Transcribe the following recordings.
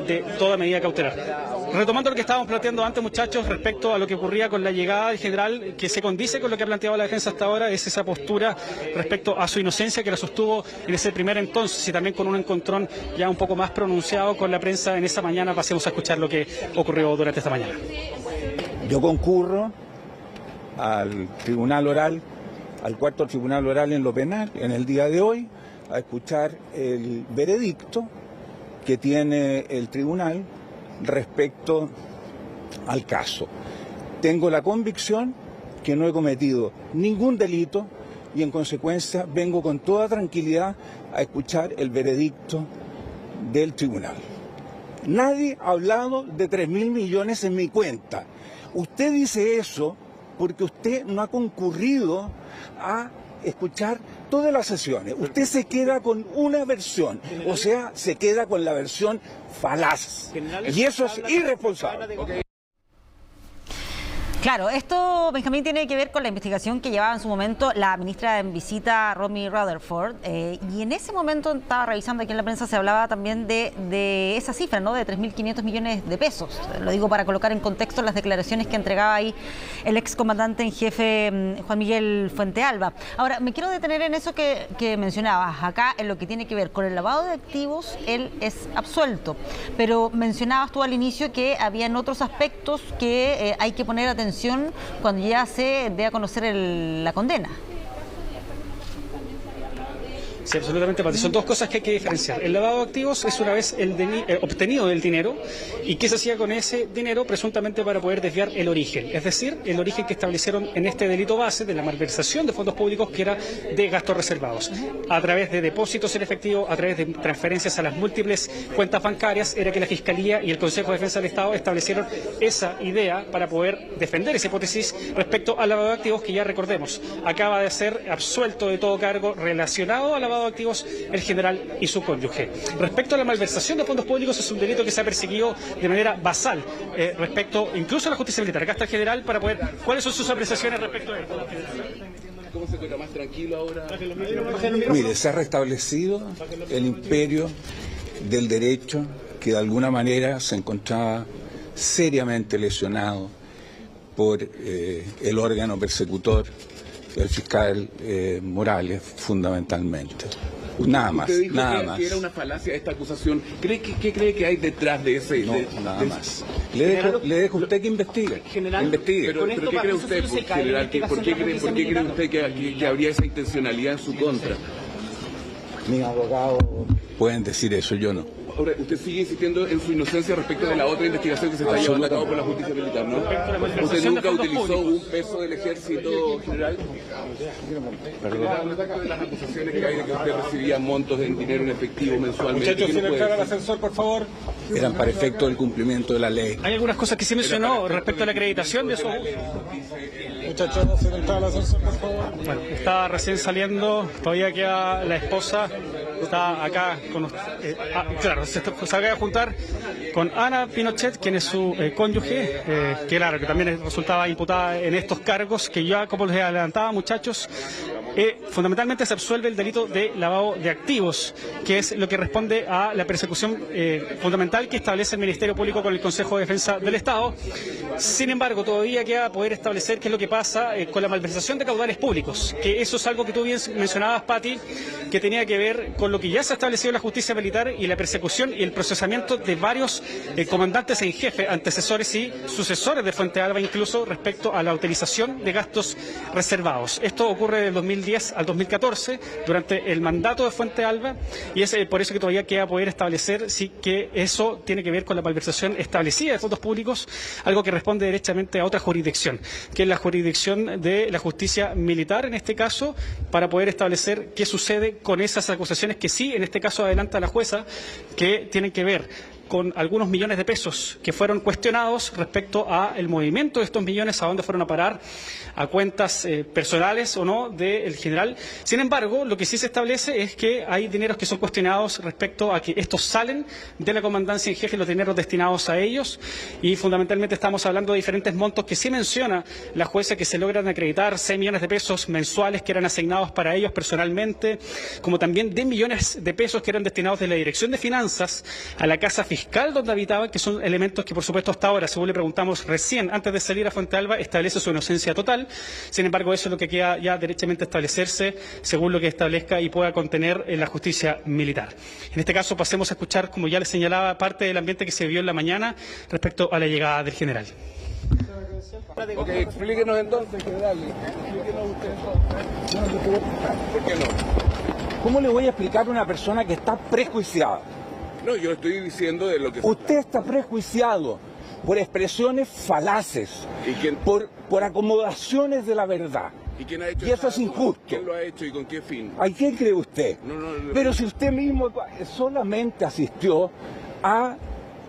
de toda medida cautelar. Retomando lo que estábamos planteando antes, muchachos, respecto a lo que ocurría con la llegada del general, que se condice con lo que ha planteado la defensa hasta ahora, es esa postura respecto a su inocencia que la sostuvo en ese primer entonces y también con un encontrón ya un poco más pronunciado con la prensa en esa mañana. Pasemos a escuchar lo que ocurrió durante esta mañana. Yo concurro al tribunal oral, al cuarto tribunal oral en lo penal, en el día de hoy, a escuchar el veredicto que tiene el tribunal respecto al caso. Tengo la convicción que no he cometido ningún delito y en consecuencia vengo con toda tranquilidad a escuchar el veredicto del tribunal. Nadie ha hablado de 3.000 millones en mi cuenta. Usted dice eso porque usted no ha concurrido a escuchar todas las sesiones. Usted se queda con una versión, o sea, se queda con la versión falaz. Y eso es irresponsable. Claro, esto, Benjamín, tiene que ver con la investigación que llevaba en su momento la ministra en visita, Romy Rutherford, y en ese momento estaba revisando aquí en la prensa, se hablaba también de esa cifra, ¿no?, de 3.500 millones de pesos. Lo digo para colocar en contexto las declaraciones que entregaba ahí el excomandante en jefe Juan Miguel Fuentealba. Ahora, me quiero detener en eso que mencionabas, acá en lo que tiene que ver con el lavado de activos, él es absuelto, pero mencionabas tú al inicio que habían otros aspectos que hay que poner atención cuando ya se dé a conocer la condena. Sí, absolutamente, Pati. Son dos cosas que hay que diferenciar. El lavado de activos es una vez obtenido del dinero y qué se hacía con ese dinero presuntamente para poder desviar el origen. Es decir, el origen que establecieron en este delito base de la malversación de fondos públicos, que era de gastos reservados. A través de depósitos en efectivo, a través de transferencias a las múltiples cuentas bancarias, era que la Fiscalía y el Consejo de Defensa del Estado establecieron esa idea para poder defender esa hipótesis respecto al lavado de activos, que ya recordemos, acaba de ser absuelto de todo cargo relacionado al lavado de activos el general y su cónyuge. Respecto a la malversación de fondos públicos, es un delito que se ha perseguido de manera basal respecto incluso a la justicia militar. Acá está el general para poder... ¿Cuáles son sus apreciaciones respecto a esto? ¿Cómo se encuentra más tranquilo ahora? Mire, se ha restablecido el imperio del derecho que de alguna manera se encontraba seriamente lesionado por el órgano persecutor, el fiscal Morales, fundamentalmente. Nada más, usted dijo nada que más. era una falacia esta acusación. ¿Qué cree que hay detrás de ese? No, nada más. Le dejo a usted que investigue. Investigue. Pero ¿qué cree usted, general? ¿Por qué cree usted que habría esa intencionalidad en su contra? Mis abogados pueden decir eso, yo no. Ahora, usted sigue insistiendo en su inocencia respecto de la otra investigación que se está llevando a cabo por la justicia militar, ¿no? ¿Usted nunca utilizó un peso del ejército, general? Perdón. De las acusaciones que hay de que usted recibía montos en dinero en efectivo mensualmente. Muchachos, sin entrar al ascensor, por favor. Eran para efecto del cumplimiento de la ley. Hay algunas cosas que se mencionó respecto a la acreditación de esos... Muchachos, sin entrar al ascensor, por favor. Bueno, está recién saliendo, todavía queda la esposa, está acá con claro, se acaba de juntar con Ana Pinochet, quien es su cónyuge, que claro, que también resultaba imputada en estos cargos, que ya, como les adelantaba, muchachos, fundamentalmente se absuelve el delito de lavado de activos, que es lo que responde a la persecución fundamental que establece el Ministerio Público con el Consejo de Defensa del Estado. Sin embargo, todavía queda poder establecer qué es lo que pasa con la malversación de caudales públicos, que eso es algo que tú bien mencionabas, Pati, que tenía que ver con lo que ya se ha establecido en la justicia militar y la persecución y el procesamiento de varios comandantes en jefe, antecesores y sucesores de Fuentealba, incluso respecto a la utilización de gastos reservados. Esto ocurre del 2010 al 2014, durante el mandato de Fuentealba, y es por eso que todavía queda poder establecer si que eso tiene que ver con la malversación establecida de fondos públicos, algo que responde derechamente a otra jurisdicción, que es la jurisdicción de la justicia militar, en este caso, para poder establecer qué sucede con esas acusaciones que sí, en este caso adelanta la jueza, que tienen que ver con algunos millones de pesos que fueron cuestionados respecto a el movimiento de estos millones, a dónde fueron a parar, a cuentas personales o no del general. Sin embargo, lo que sí se establece es que hay dineros que son cuestionados respecto a que estos salen de la comandancia en jefe, los dineros destinados a ellos, y fundamentalmente estamos hablando de diferentes montos que sí menciona la jueza, que se logran acreditar 6 millones de pesos mensuales que eran asignados para ellos personalmente, como también 10 millones de pesos que eran destinados de la Dirección de Finanzas a la Casa Fiscal fiscal donde habitaba, que son elementos que, por supuesto, hasta ahora, según le preguntamos recién, antes de salir a Fuente Alba, establece su inocencia total. Sin embargo, eso es lo que queda ya derechamente establecerse, según lo que establezca y pueda contener la justicia militar. En este caso, pasemos a escuchar, como ya les señalaba, parte del ambiente que se vio en la mañana respecto a la llegada del general. Ok, explíquenos entonces, general. Explíquenos usted entonces. ¿Por qué no? ¿Cómo le voy a explicar a una persona que está prejuiciada? No, yo estoy diciendo de lo que... Usted está prejuiciado por expresiones falaces, ¿Y quién? por acomodaciones de la verdad. ¿Y quién ha hecho Y eso es esa- injusto. ¿Quién lo ha hecho y con qué fin? ¿A quién cree usted? No, Pero si usted mismo solamente asistió a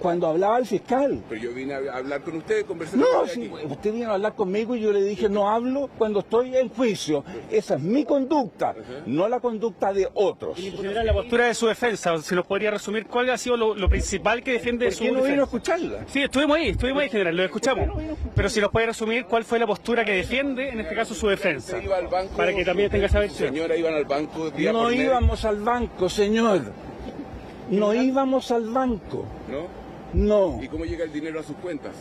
cuando hablaba el fiscal. Pero yo vine a hablar con usted, conversar No, con usted si aquí. usted vino a hablar conmigo y yo le dije no hablo cuando estoy en juicio. Esa es mi conducta, no la conducta de otros. General, la postura de su defensa, si nos podría resumir cuál ha sido lo principal que defiende ¿Por su qué no vino a defensa. escucharla? Sí, estuvimos ahí, general, lo escuchamos. Pero si nos puede resumir cuál fue la postura que defiende, en este caso, su defensa. Usted iba al banco, Para que también tenga esa su versión. señora iban al banco día No por medio, íbamos al banco, señor. No íbamos al banco. ¿no? No. ¿Y cómo llega el dinero a sus cuentas?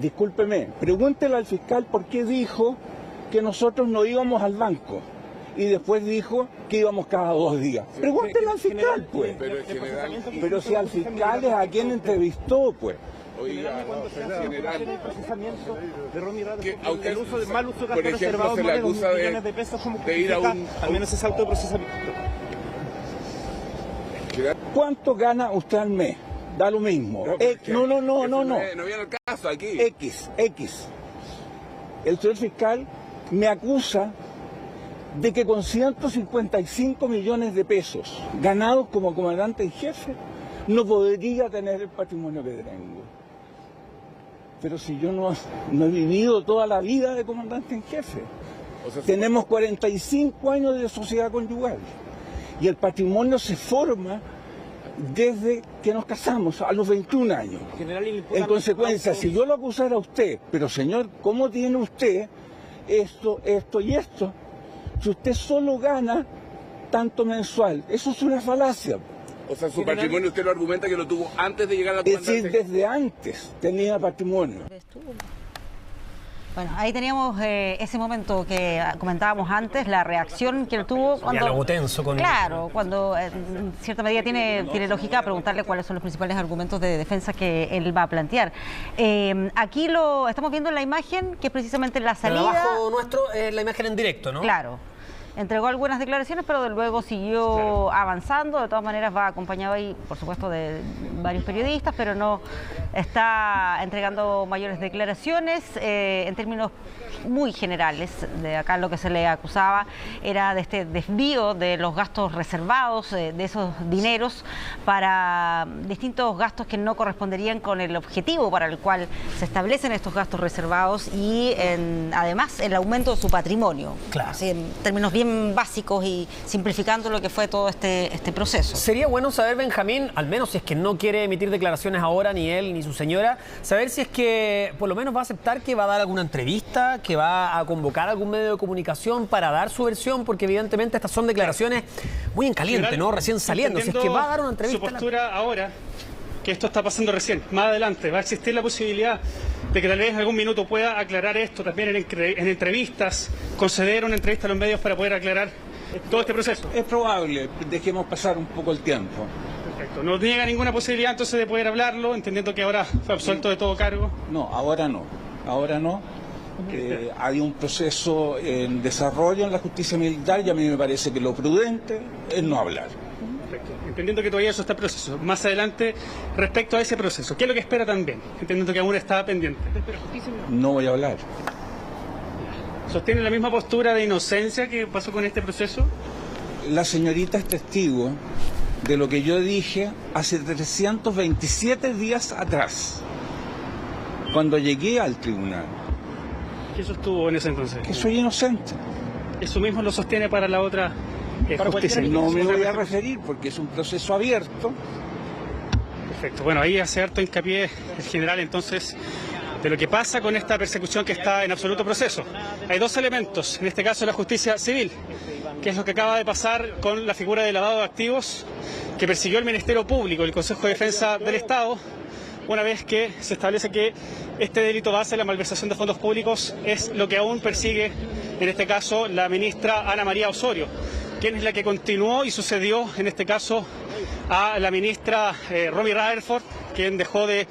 Discúlpeme, pregúntele al fiscal por qué dijo que nosotros no íbamos al banco y después dijo que íbamos cada 2 días. Pregúntele al fiscal, pues. Pero el general... Pero si al fiscal es a quien entrevistó, pues. Oiga, general... de Romy Rada, Que porque a usted, el uso de mal uso de por gastos ejemplo, reservados se le más de 2 acusa millones de pesos como de ir a justifica al menos ese auto de procesamiento. ¿Cuánto gana usted al mes? Da lo mismo. No. No viene el caso aquí. X. El señor fiscal me acusa de que con 155 millones de pesos ganados como comandante en jefe no podría tener el patrimonio que tengo. Pero si yo no he vivido toda la vida de comandante en jefe. O sea, Tenemos 45 años de sociedad conyugal y el patrimonio se forma desde que nos casamos, a los 21 años. En consecuencia, si yo lo acusara a usted, pero señor, ¿cómo tiene usted esto y esto? Si usted solo gana tanto mensual, eso es una falacia. o sea, su patrimonio usted lo argumenta que lo tuvo antes de llegar a la Es decir, comandancia. desde antes tenía patrimonio. Bueno, ahí teníamos ese momento que comentábamos antes, la reacción que él tuvo cuando... Diálogo tenso con... Claro, cuando en cierta medida tiene lógica preguntarle cuáles son los principales argumentos de defensa que él va a plantear. Aquí lo estamos viendo en la imagen, que es precisamente la Pero salida... abajo nuestro es la imagen en directo, ¿no? Claro. Entregó algunas declaraciones, pero luego siguió avanzando. De todas maneras va acompañado ahí, por supuesto, de varios periodistas, pero no está entregando mayores declaraciones. En términos muy generales, de acá lo que se le acusaba era de este desvío de los gastos reservados, de esos dineros, para distintos gastos que no corresponderían con el objetivo para el cual se establecen estos gastos reservados y además el aumento de su patrimonio. Claro. Así, en términos bien básicos y simplificando lo que fue todo este proceso. Sería bueno saber, Benjamín, al menos si es que no quiere emitir declaraciones ahora, ni él ni su señora, saber si es que por lo menos va a aceptar que va a dar alguna entrevista, que va a convocar algún medio de comunicación para dar su versión, porque evidentemente estas son declaraciones muy en caliente, ¿no? Recién saliendo. Si es que va a dar una entrevista... Su postura ahora, que esto está pasando recién, más adelante, va a existir la posibilidad de que tal vez en algún minuto pueda aclarar esto también en entrevistas, conceder una entrevista a los medios para poder aclarar todo este proceso. Es probable, dejemos pasar un poco el tiempo. Perfecto. No niega ninguna posibilidad entonces de poder hablarlo, entendiendo que ahora fue absuelto de todo cargo. No, ahora no. Hay un proceso en desarrollo en la justicia militar y a mí me parece que lo prudente es no hablar. Perfecto. Entendiendo que todavía eso está en proceso. Más adelante, respecto a ese proceso, ¿qué es lo que espera también? Entendiendo que aún está pendiente. No voy a hablar. ¿Sostiene la misma postura de inocencia que pasó con este proceso? La señorita es testigo de lo que yo dije hace 327 días atrás, cuando llegué al tribunal, ¿Qué sostuvo en ese entonces? que soy inocente. Eso mismo lo sostiene para la otra justicia. No me voy a referir porque es un proceso abierto. Perfecto. Bueno, ahí hace harto hincapié el general entonces de lo que pasa con esta persecución que está en absoluto proceso. Hay 2 elementos, en este caso la justicia civil, que es lo que acaba de pasar con la figura de lavado de activos que persiguió el Ministerio Público, el Consejo de Defensa del Estado, una vez que se establece que este delito base, la malversación de fondos públicos, es lo que aún persigue, en este caso, la ministra Ana María Osorio, quien es la que continuó y sucedió, en este caso, a la ministra Romy Rutherford, quien dejó de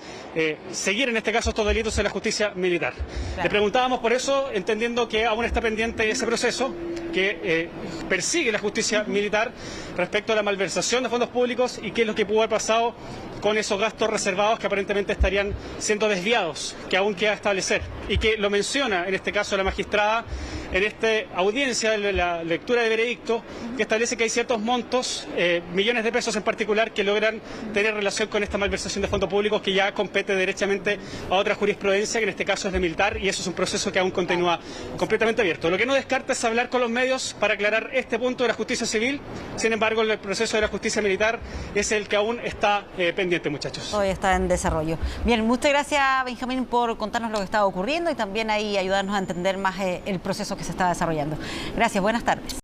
seguir, en este caso, estos delitos en la justicia militar. Claro. Le preguntábamos por eso, entendiendo que aún está pendiente ese proceso que persigue la justicia militar respecto a la malversación de fondos públicos y qué es lo que pudo haber pasado con esos gastos reservados que aparentemente estarían siendo desviados, que aún queda establecer, y que lo menciona en este caso la magistrada en esta audiencia de la lectura de veredicto, que establece que hay ciertos montos, millones de pesos en particular, que logran tener relación con esta malversación de fondos públicos que ya compete derechamente a otra jurisprudencia, que en este caso es de militar, y eso es un proceso que aún continúa completamente abierto. Lo que no descarta es hablar con los medios para aclarar este punto de la justicia civil. Sin embargo, el proceso de la justicia militar es el que aún está pendiente, muchachos. Hoy está en desarrollo. Bien, muchas gracias, Benjamín, por contarnos lo que estaba ocurriendo y también ahí ayudarnos a entender más el proceso que se está desarrollando. Gracias, buenas tardes.